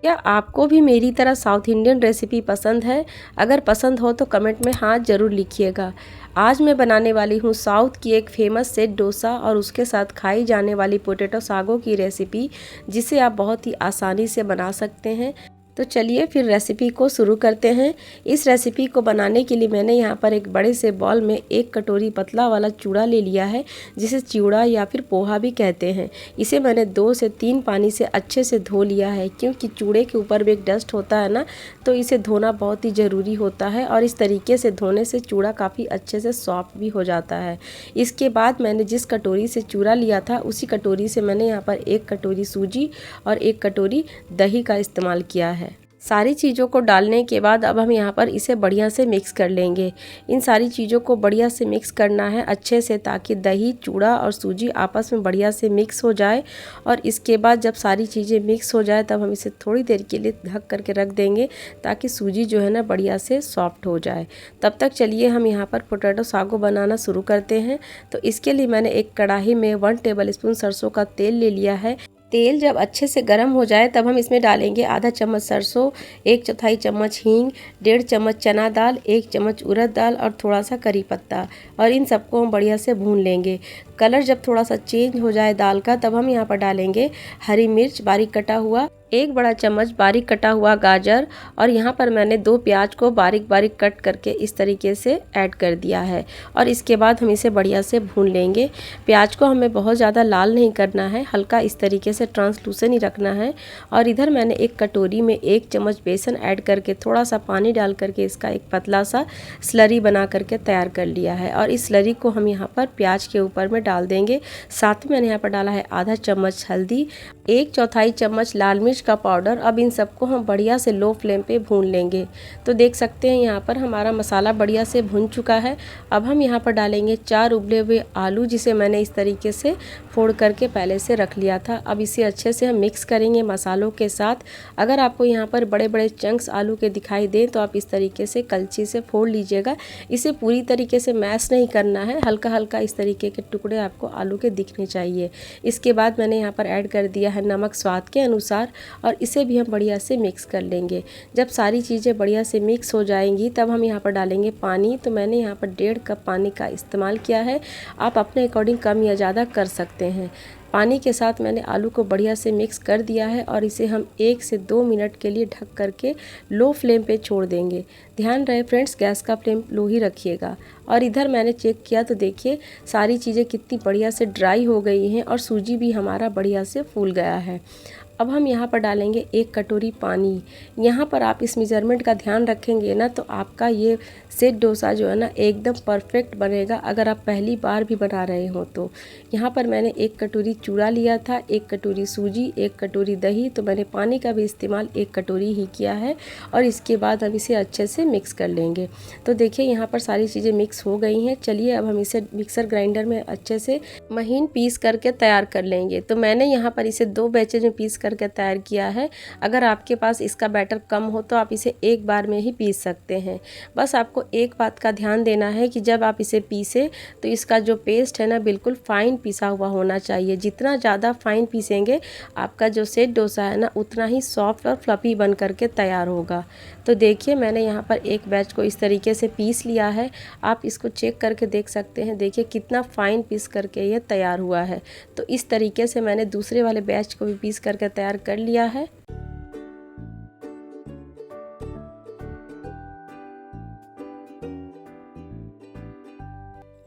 क्या आपको भी मेरी तरह साउथ इंडियन रेसिपी पसंद है? अगर पसंद हो तो कमेंट में हाँ ज़रूर लिखिएगा। आज मैं बनाने वाली हूँ साउथ की एक फेमस सेट डोसा और उसके साथ खाई जाने वाली पोटैटो सागो की रेसिपी, जिसे आप बहुत ही आसानी से बना सकते हैं। तो चलिए फिर रेसिपी को शुरू करते हैं। इस रेसिपी को बनाने के लिए मैंने यहाँ पर एक बड़े से बॉल में 1 कटोरी पतला वाला चूड़ा ले लिया है, जिसे चिवड़ा या फिर पोहा भी कहते हैं। इसे मैंने 2 से 3 पानी से अच्छे से धो लिया है, क्योंकि चूड़े के ऊपर भी एक डस्ट होता है ना, तो इसे धोना बहुत ही ज़रूरी होता है और इस तरीके से धोने से चूड़ा काफ़ी अच्छे से सॉफ्ट भी हो जाता है। इसके बाद मैंने जिस कटोरी से चूड़ा लिया था उसी कटोरी से मैंने यहाँ पर 1 कटोरी सूजी और 1 कटोरी दही का इस्तेमाल किया है। सारी चीज़ों को डालने के बाद अब हम यहाँ पर इसे बढ़िया से मिक्स कर लेंगे। इन सारी चीज़ों को बढ़िया से मिक्स करना है अच्छे से, ताकि दही, चूड़ा और सूजी आपस में बढ़िया से मिक्स हो जाए। और इसके बाद जब सारी चीज़ें मिक्स हो जाए तब हम इसे थोड़ी देर के लिए ढक करके रख देंगे, ताकि सूजी जो है ना बढ़िया से सॉफ्ट हो जाए। तब तक चलिए हम यहाँ पर पोटैटो सागो बनाना शुरू करते हैं। तो इसके लिए मैंने एक कढ़ाई में 1 टेबल स्पून सरसों का तेल ले लिया है। तेल जब अच्छे से गर्म हो जाए तब हम इसमें डालेंगे आधा चम्मच सरसों, 1/4 चम्मच हींग, 1.5 चम्मच चना दाल, 1 चम्मच उड़द दाल और थोड़ा सा करी पत्ता, और इन सबको हम बढ़िया से भून लेंगे। कलर जब थोड़ा सा चेंज हो जाए दाल का, तब हम यहाँ पर डालेंगे हरी मिर्च बारीक कटा हुआ, 1 बड़ा चम्मच बारीक कटा हुआ गाजर, और यहाँ पर मैंने 2 प्याज को बारीक बारीक कट करके इस तरीके से ऐड कर दिया है। और इसके बाद हम इसे बढ़िया से भून लेंगे। प्याज को हमें बहुत ज़्यादा लाल नहीं करना है, हल्का इस तरीके से ट्रांसलूसेंट ही रखना है। और इधर मैंने एक कटोरी में 1 चम्मच बेसन ऐड करके थोड़ा सा पानी डाल करके इसका एक पतला सा स्लरी बना करके तैयार कर लिया है। और इस स्लरी को हम यहाँ पर प्याज के ऊपर में डाल देंगे। साथ में मैंने यहाँ पर डाला है आधा चम्मच हल्दी, 1/4 चम्मच लाल मिर्च का पाउडर। अब इन सबको हम बढ़िया से लो फ्लेम पे भून लेंगे। तो देख सकते हैं यहाँ पर हमारा मसाला बढ़िया से भुन चुका है। अब हम यहाँ पर डालेंगे 4 उबले हुए आलू, जिसे मैंने इस तरीके से फोड़ करके पहले से रख लिया था। अब इसे अच्छे से हम मिक्स करेंगे मसालों के साथ। अगर आपको यहाँ पर बड़े बड़े चंक्स आलू के दिखाई दें तो आप इस तरीके से कलछी से फोड़ लीजिएगा। इसे पूरी तरीके से मैश नहीं करना है, हल्का हल्का इस तरीके के टुकड़े आपको आलू के दिखने चाहिए। इसके बाद मैंने यहाँ पर ऐड कर दिया है नमक स्वाद के अनुसार, और इसे भी हम बढ़िया से मिक्स कर लेंगे। जब सारी चीज़ें बढ़िया से मिक्स हो जाएंगी तब हम यहाँ पर डालेंगे पानी। तो मैंने यहाँ पर 1.5 कप पानी का इस्तेमाल किया है। आप अपने अकॉर्डिंग कम या ज़्यादा कर सकते हैं। पानी के साथ मैंने आलू को बढ़िया से मिक्स कर दिया है और इसे हम 1 से 2 मिनट के लिए ढक करके लो फ्लेम पे छोड़ देंगे। ध्यान रहे फ्रेंड्स, गैस का फ्लेम लो ही रखिएगा। और इधर मैंने चेक किया तो देखिए सारी चीज़ें कितनी बढ़िया से ड्राई हो गई हैं और सूजी भी हमारा बढ़िया से फूल गया है। अब हम यहाँ पर डालेंगे 1 कटोरी पानी। यहाँ पर आप इस मेज़रमेंट का ध्यान रखेंगे ना तो आपका ये सेट डोसा जो है ना एकदम परफेक्ट बनेगा, अगर आप पहली बार भी बना रहे हो तो। यहाँ पर मैंने 1 कटोरी चूड़ा लिया था, 1 कटोरी सूजी, 1 कटोरी दही, तो मैंने पानी का भी इस्तेमाल 1 कटोरी ही किया है। और इसके बाद हम इसे अच्छे से मिक्स कर लेंगे। तो देखिए यहाँ पर सारी चीज़ें मिक्स हो गई हैं। चलिए अब हम इसे मिक्सर ग्राइंडर में अच्छे से महीन पीस करके तैयार कर लेंगे। तो मैंने यहाँ पर इसे 2 बैचेज में पीस करके तैयार किया है। अगर आपके पास इसका बैटर कम हो तो आप इसे एक बार में ही पीस सकते हैं। बस आपको एक बात का ध्यान देना है कि जब आप इसे पीसे तो इसका जो पेस्ट है ना बिल्कुल फाइन पिसा हुआ होना चाहिए। जितना ज़्यादा फाइन पीसेंगे आपका जो सेट डोसा है ना उतना ही सॉफ्ट और फ्लफी बन करके तैयार होगा। तो देखिए मैंने यहाँ पर एक बैच को इस तरीके से पीस लिया है। आप इसको चेक करके देख सकते हैं, देखिए कितना फाइन पीस करके ये तैयार हुआ है। तो इस तरीके से मैंने दूसरे वाले बैच को भी पीस करके तैयार कर लिया है।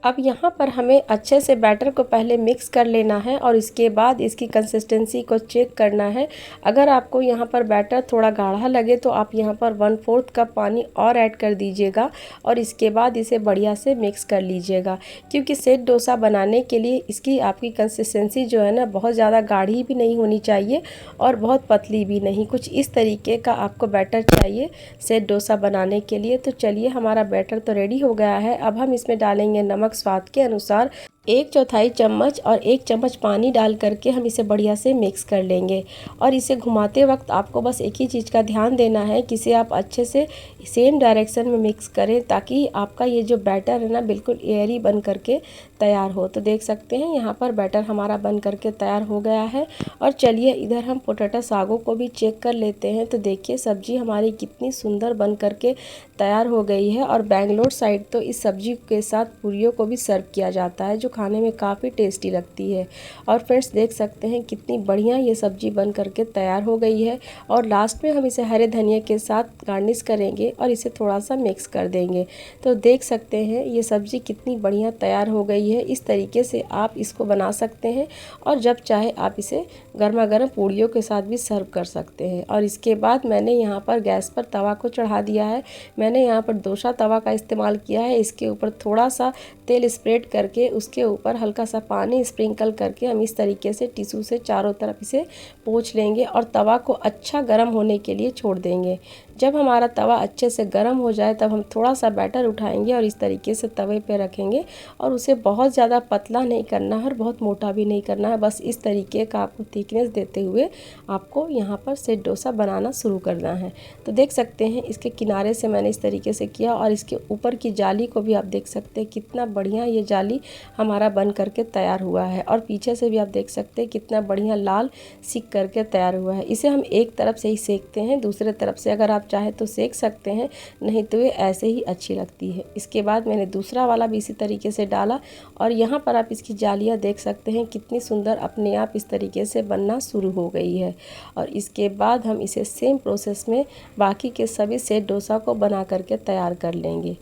अब यहाँ पर हमें अच्छे से बैटर को पहले मिक्स कर लेना है और इसके बाद इसकी कंसिस्टेंसी को चेक करना है। अगर आपको यहाँ पर बैटर थोड़ा गाढ़ा लगे तो आप यहाँ पर 1/4 कप पानी और ऐड कर दीजिएगा और इसके बाद इसे बढ़िया से मिक्स कर लीजिएगा। क्योंकि सेट डोसा बनाने के लिए इसकी आपकी कंसिस्टेंसी जो है ना बहुत ज़्यादा गाढ़ी भी नहीं होनी चाहिए और बहुत पतली भी नहीं, कुछ इस तरीके का आपको बैटर चाहिए सेट डोसा बनाने के लिए। तो चलिए हमारा बैटर तो रेडी हो गया है। अब हम इसमें डालेंगे नमक स्वाद के अनुसार 1/4 चम्मच और 1 चम्मच पानी डाल करके हम इसे बढ़िया से मिक्स कर लेंगे। और इसे घुमाते वक्त आपको बस एक ही चीज़ का ध्यान देना है कि इसे आप अच्छे से सेम डायरेक्शन में मिक्स करें, ताकि आपका ये जो बैटर है ना बिल्कुल एयरी बन करके तैयार हो। तो देख सकते हैं यहाँ पर बैटर हमारा बन करके तैयार हो गया है। और चलिए इधर हम पोटैटो सागो को भी चेक कर लेते हैं। तो देखिए सब्जी हमारी कितनी सुंदर बन करके तैयार हो गई है। और बेंगलोर साइड तो इस सब्जी के साथ पूरियों को भी सर्व किया जाता है, जो खाने में काफ़ी टेस्टी लगती है। और फ्रेंड्स देख सकते हैं कितनी बढ़िया ये सब्जी बन करके तैयार हो गई है। और लास्ट में हम इसे हरे धनिया के साथ गार्निश करेंगे और इसे थोड़ा सा मिक्स कर देंगे। तो देख सकते हैं ये सब्जी कितनी बढ़िया तैयार हो गई है। इस तरीके से आप इसको बना सकते हैं और जब चाहे आप इसे गर्मा गर्म पूड़ियों के साथ भी सर्व कर सकते हैं। और इसके बाद मैंने यहाँ पर गैस पर तवा को चढ़ा दिया है। मैंने यहाँ पर डोसा तवा का इस्तेमाल किया है। इसके ऊपर थोड़ा सा तेल स्प्रेड करके उसके ऊपर हल्का सा पानी स्प्रिंकल करके हम इस तरीके से टिश्यू से चारों तरफ इसे पोंछ लेंगे और तवा को अच्छा गर्म होने के लिए छोड़ देंगे। जब हमारा तवा अच्छे से गर्म हो जाए तब हम थोड़ा सा बैटर उठाएंगे और इस तरीके से तवे पे रखेंगे। और उसे बहुत ज़्यादा पतला नहीं करना है और बहुत मोटा भी नहीं करना है, बस इस तरीके का आपको थिकनेस देते हुए आपको यहाँ पर सेट डोसा बनाना शुरू करना है। तो देख सकते हैं इसके किनारे से मैंने इस तरीके से किया और इसके ऊपर की जाली को भी आप देख सकते हैं कितना बढ़िया ये जाली हमारा बन करके तैयार हुआ है। और पीछे से भी आप देख सकते हैं कितना बढ़िया लाल सिक करके तैयार हुआ है। इसे हम एक तरफ से ही सेकते हैं, दूसरे तरफ से अगर आप चाहे तो सेक सकते हैं, नहीं तो ये ऐसे ही अच्छी लगती है। इसके बाद मैंने दूसरा वाला भी इसी तरीके से डाला और यहाँ पर आप इसकी जालियाँ देख सकते हैं कितनी सुंदर अपने आप इस तरीके से बनना शुरू हो गई है। और इसके बाद हम इसे सेम प्रोसेस में बाकी के सभी सेट डोसा को बना करके तैयार कर लेंगे।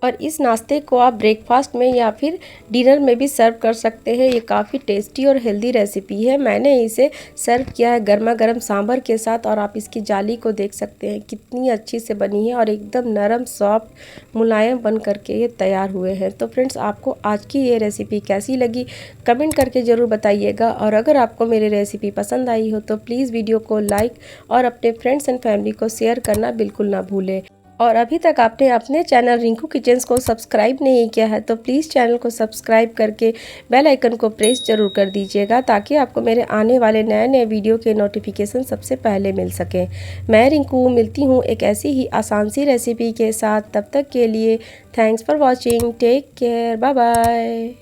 और इस नाश्ते को आप ब्रेकफास्ट में या फिर डिनर में भी सर्व कर सकते हैं। ये काफ़ी टेस्टी और हेल्दी रेसिपी है। मैंने इसे सर्व किया है गर्मा गर्म सांभर के साथ और आप इसकी जाली को देख सकते हैं कितनी अच्छी से बनी है और एकदम नरम सॉफ्ट मुलायम बन करके ये तैयार हुए हैं। तो फ्रेंड्स आपको आज की ये रेसिपी कैसी लगी कमेंट करके ज़रूर बताइएगा। और अगर आपको मेरी रेसिपी पसंद आई हो तो प्लीज़ वीडियो को लाइक और अपने फ्रेंड्स एंड फैमिली को शेयर करना बिल्कुल ना भूलें। और अभी तक आपने अपने चैनल रिंकू किचन्स को सब्सक्राइब नहीं किया है तो प्लीज़ चैनल को सब्सक्राइब करके बेल आइकन को प्रेस जरूर कर दीजिएगा, ताकि आपको मेरे आने वाले नए नए वीडियो के नोटिफिकेशन सबसे पहले मिल सके। मैं रिंकू मिलती हूँ एक ऐसी ही आसान सी रेसिपी के साथ। तब तक के लिए thanks for watching, take care, bye bye.